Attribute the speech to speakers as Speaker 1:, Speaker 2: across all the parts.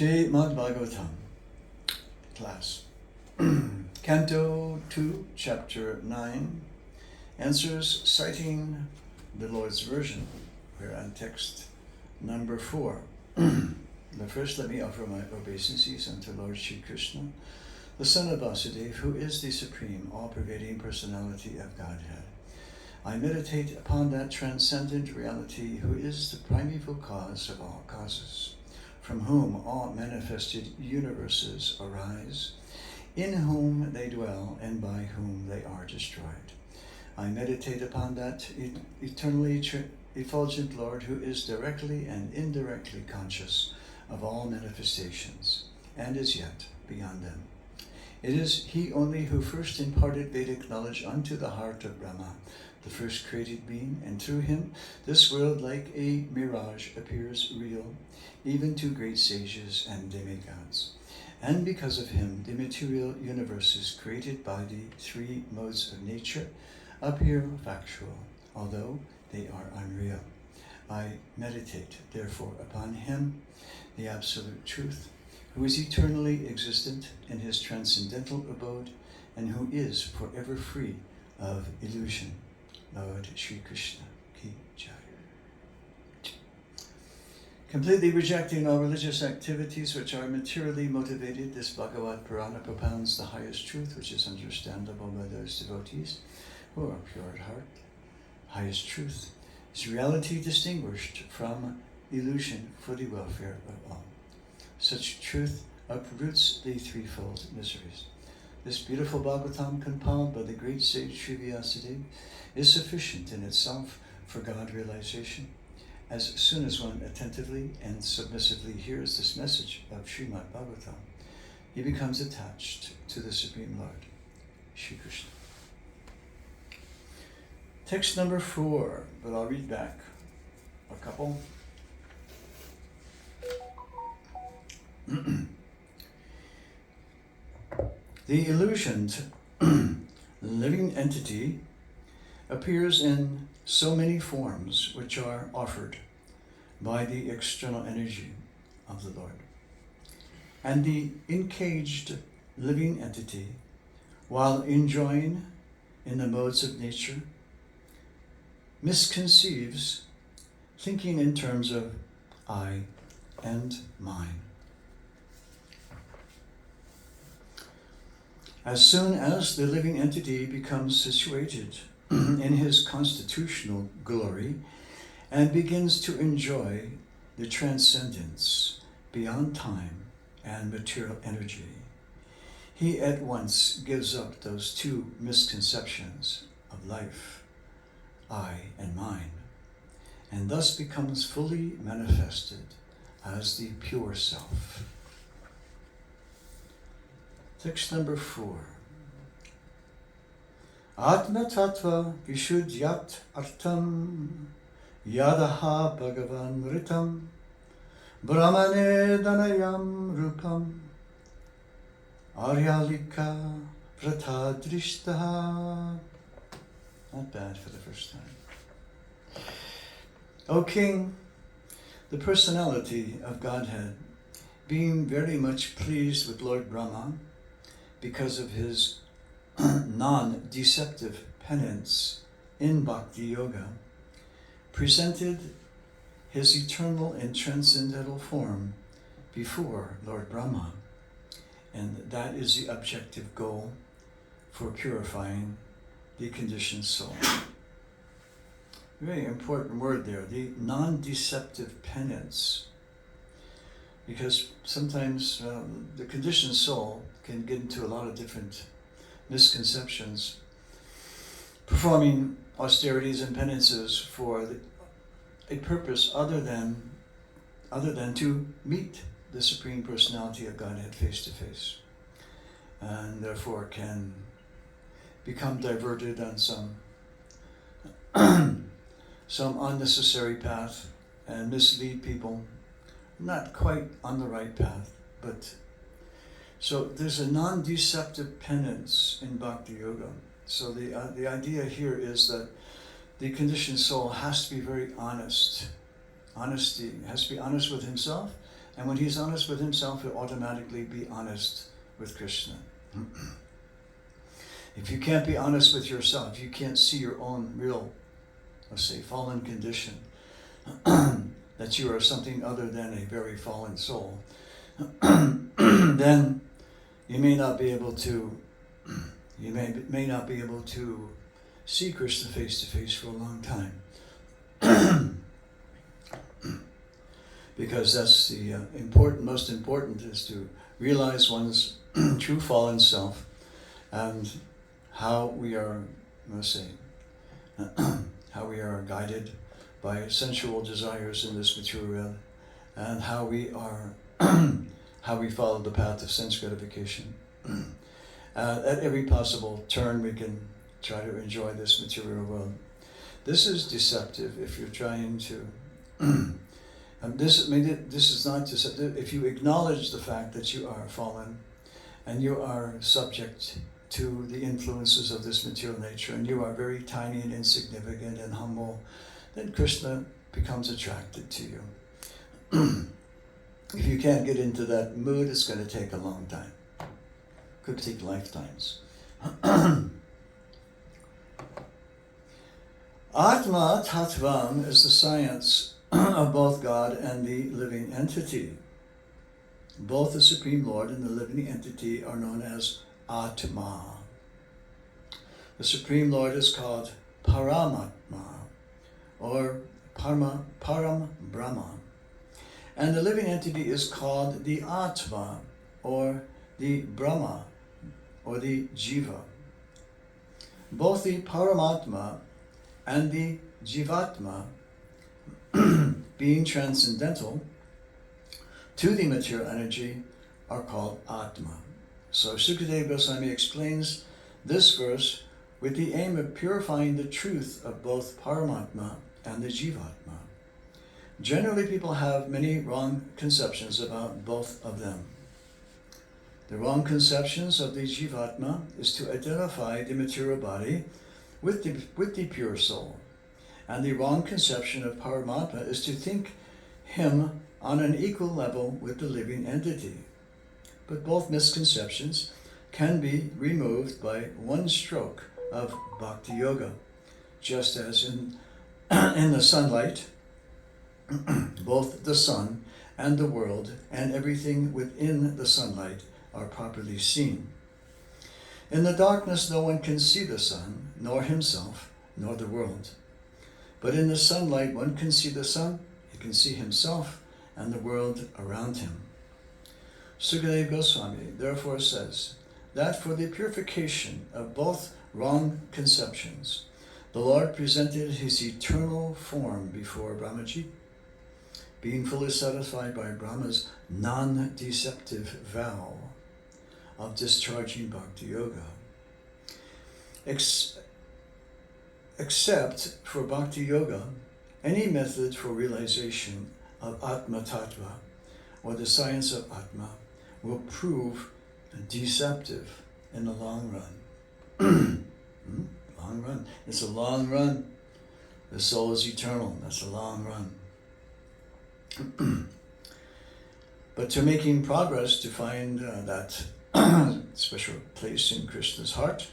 Speaker 1: Srimad Bhagavatam class. Canto 2, Chapter 9, answers citing the Lord's version. We're on text number 4. But first let me offer my obeisances unto Lord Shri Krishna, the son of Vasudeva, who is the supreme, all-pervading personality of Godhead. I meditate upon that transcendent reality who is the primeval cause of all causes, from whom all manifested universes arise, in whom they dwell and by whom they are destroyed. I meditate upon that eternally effulgent Lord who is directly and indirectly conscious of all manifestations and is yet beyond them. It is he only who first imparted Vedic knowledge unto the heart of Brahma, the first created being, and through him this world like a mirage appears real, even to great sages and demigods. And because of him, the material universes created by the three modes of nature appear factual, although they are unreal. I meditate, therefore, upon him, the absolute truth, who is eternally existent in his transcendental abode, and who is forever free of illusion. Lord Shri Krishna ki jai. Completely rejecting all religious activities which are materially motivated, this Bhagavad Purana propounds the highest truth, which is understandable by those devotees who are pure at heart. Highest truth is reality distinguished from illusion for the welfare of all. Such truth uproots the threefold miseries. This beautiful Bhagavatam, compiled by the great sage Sri Vyasadeva, is sufficient in itself for God realization. As soon as one attentively and submissively hears this message of Srimad Bhagavatam, he becomes attached to the Supreme Lord, Shri Krishna. Text number 4, but I'll read back a couple. The illusioned living entity appears in so many forms which are offered by the external energy of the Lord. And the encaged living entity, while enjoying in the modes of nature, misconceives, thinking in terms of I and mine. As soon as the living entity becomes situated in his constitutional glory and begins to enjoy the transcendence beyond time and material energy, he at once gives up those two misconceptions of life, I and mine, and thus becomes fully manifested as the pure self. Text number 4. Atma tattva vishuddhyat artam yadaha bhagavan ritam brahmane danayam rupam aryalika pratadrishtaha. Not bad for the first time. O King, the personality of Godhead, being very much pleased with Lord Brahma because of his non-deceptive penance in Bhakti Yoga, presented his eternal and transcendental form before Lord Brahma, and that is the objective goal for purifying the conditioned soul. Very important word there, the non-deceptive penance, because sometimes the conditioned soul can get into a lot of different misconceptions, performing austerities and penances for a purpose other than to meet the Supreme Personality of Godhead face to face, and therefore can become diverted on some unnecessary path and mislead people, not quite on the right path, but so there's a non-deceptive penance in Bhakti Yoga. So the idea here is that the conditioned soul has to be very honest. Honesty has to be honest with himself And when he's honest with himself, he'll automatically be honest with Krishna. If you can't be honest with yourself, you can't see your own real, let's say, fallen condition, that you are something other than a very fallen soul, then you may not be able to see Krishna face to face for a long time. Because that's the most important is to realize one's true fallen self and how we are, let's say, how we are guided by sensual desires in this material, and how we are, how we follow the path of sense gratification. At every possible turn, we can try to enjoy this material world. This is deceptive if you're trying to. This is not deceptive if you acknowledge the fact that you are fallen, and you are subject to the influences of this material nature, and you are very tiny and insignificant and humble. Then Krishna becomes attracted to you. If you can't get into that mood, it's going to take a long time. Could take lifetimes. Atma Tattvam is the science of both God and the living entity. Both the Supreme Lord and the living entity are known as Atma. The Supreme Lord is called Paramatma, or Param Brahma. And the living entity is called the Atma, or the Brahma, or the Jiva. Both the Paramatma and the Jivatma, being transcendental to the material energy, are called Atma. So Sukadeva Goswami explains this verse with the aim of purifying the truth of both Paramatma and the Jivatma. Generally, people have many wrong conceptions about both of them. The wrong conceptions of the Jivatma is to identify the material body with the pure soul. And the wrong conception of Paramatma is to think him on an equal level with the living entity. But both misconceptions can be removed by one stroke of Bhakti Yoga, just as in the sunlight, both the sun and the world and everything within the sunlight are properly seen. In the darkness, no one can see the sun, nor himself, nor the world. But in the sunlight, one can see the sun, he can see himself and the world around him. Sukadeva Goswami therefore says that for the purification of both wrong conceptions, the Lord presented his eternal form before Brahmaji, being fully satisfied by Brahma's non-deceptive vow of discharging Bhakti Yoga. Except for Bhakti Yoga, any method for realization of Atma Tattva, or the science of Atma, will prove deceptive in the long run. Long run. It's a long run. The soul is eternal. That's a long run. But to making progress to find that special place in Krishna's heart,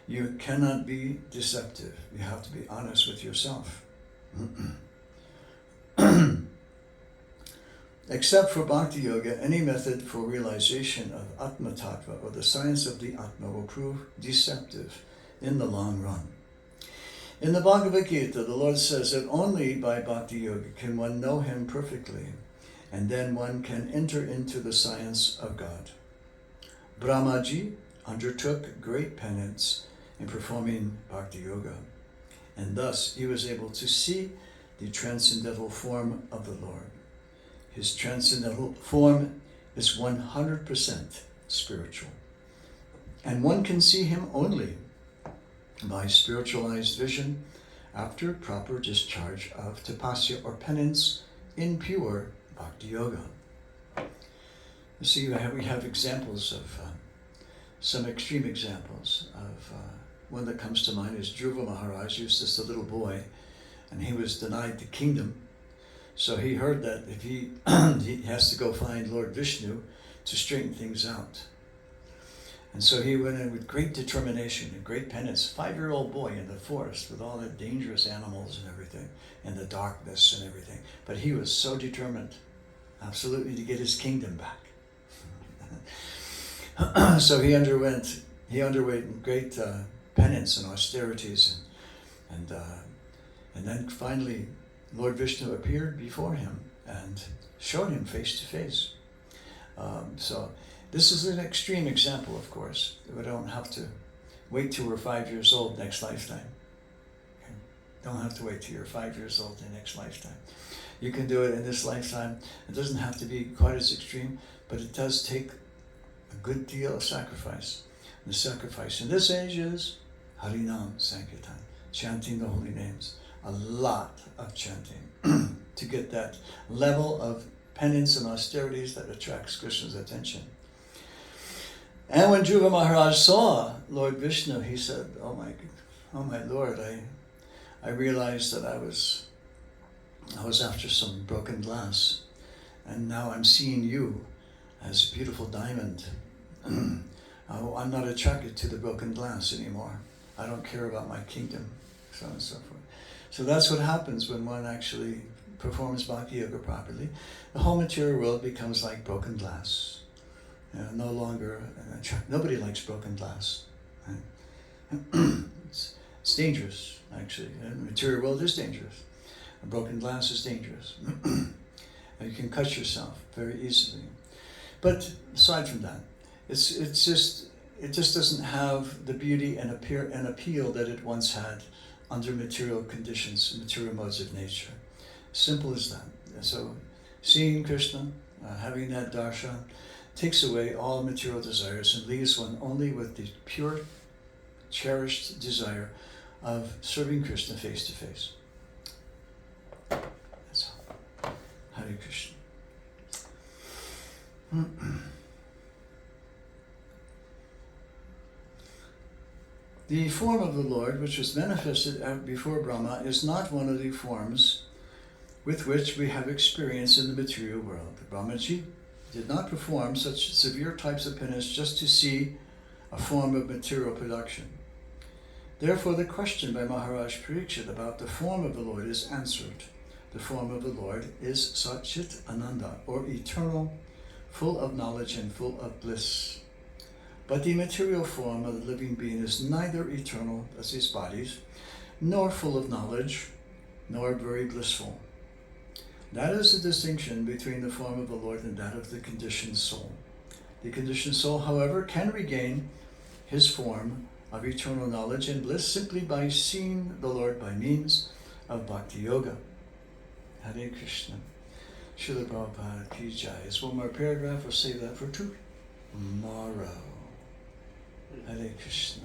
Speaker 1: you cannot be deceptive. You have to be honest with yourself. Except for Bhakti Yoga, any method for realization of Atma Tattva, or the science of the Atma, will prove deceptive in the long run. In the Bhagavad Gita, the Lord says that only by Bhakti Yoga can one know him perfectly, and then one can enter into the science of God. Brahmaji undertook great penance in performing Bhakti Yoga, and thus he was able to see the transcendental form of the Lord. His transcendental form is 100% spiritual, and one can see him only by spiritualized vision after proper discharge of tapasya or penance in pure Bhakti Yoga. You see, we have examples of, some extreme examples of, one that comes to mind is Dhruva Maharaj. He was just a little boy, and he was denied the kingdom. So he heard that if he has to go find Lord Vishnu to straighten things out. And so he went in with great determination and great penance. 5-year-old boy in the forest with all the dangerous animals and everything, and the darkness and everything. But he was so determined, absolutely, to get his kingdom back. So he underwent great penance and austerities, and then finally Lord Vishnu appeared before him and showed him face to face. So this is an extreme example, of course. We don't have to wait till we're 5 years old next lifetime. Okay? Don't have to wait till you're 5 years old the next lifetime. You can do it in this lifetime. It doesn't have to be quite as extreme, but it does take a good deal of sacrifice. And the sacrifice in this age is HARINAM Sankirtan, chanting the holy names. A lot of chanting to get that level of penance and austerities that attracts Krishna's attention. And when Dhruva Maharaj saw Lord Vishnu, he said, oh my Lord, I realized that I was after some broken glass, and now I'm seeing you as a beautiful diamond. I'm not attracted to the broken glass anymore. I don't care about my kingdom, so on and so forth. So that's what happens when one actually performs Bhakti Yoga properly. The whole material world becomes like broken glass. No longer, nobody likes broken glass. Right? It's dangerous, actually. The material world is dangerous. A broken glass is dangerous. You can cut yourself very easily. But aside from that, it just doesn't have the beauty and appeal that it once had under material conditions, material modes of nature. Simple as that. So seeing Krishna, having that darshan, takes away all material desires and leaves one only with the pure, cherished desire of serving Krishna face to face. That's all. Hare Krishna. The form of the Lord, which was manifested before Brahma, is not one of the forms with which we have experience in the material world. Brahmaji did not perform such severe types of penance just to see a form of material production. Therefore, the question by Maharaj Parikshit about the form of the Lord is answered. The form of the Lord is Satchit Ananda, or eternal, full of knowledge and full of bliss. But the material form of the living being is neither eternal as these bodies, nor full of knowledge, nor very blissful. That is the distinction between the form of the Lord and that of the conditioned soul. The conditioned soul, however, can regain his form of eternal knowledge and bliss simply by seeing the Lord by means of Bhakti Yoga. Hare Krishna. Srila Prabhupada ki jai. Is one more paragraph, we'll save that for tomorrow. Hare Krishna.